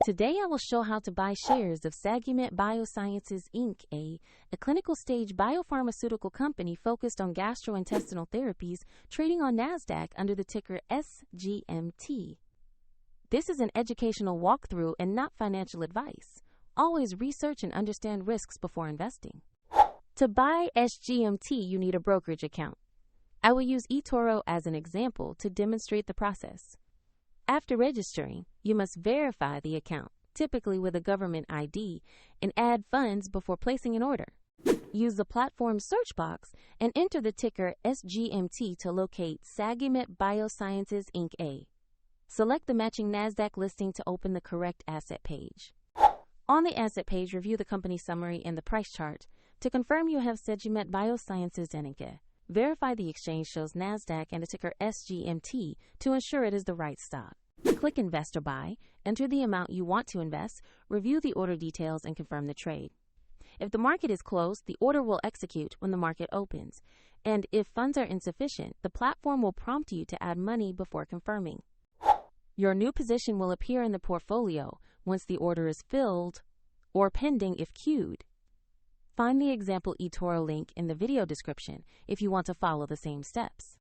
Today I will show how to buy shares of Sagimet Biosciences Inc-A, a clinical stage biopharmaceutical company focused on gastrointestinal therapies, trading on NASDAQ under the ticker SGMT. This is an educational walkthrough and not financial advice. Always research and understand risks before investing. To buy SGMT, you need a brokerage account. I will use eToro as an example to demonstrate the process. After registering, you must verify the account, typically with a government ID, and add funds before placing an order. Use the platform search box and enter the ticker SGMT to locate Sagimet Biosciences Inc-A. Select the matching NASDAQ listing to open the correct asset page. On the asset page, review the company summary and the price chart. To confirm you have Sagimet Biosciences Inc-A, verify the exchange shows NASDAQ and a ticker SGMT to ensure it is the right stock. Click Invest or Buy, enter the amount you want to invest, review the order details, and confirm the trade. If the market is closed, the order will execute when the market opens. And if funds are insufficient, the platform will prompt you to add money before confirming. Your new position will appear in the portfolio once the order is filled or pending if queued. Find the example eToro link in the video description if you want to follow the same steps.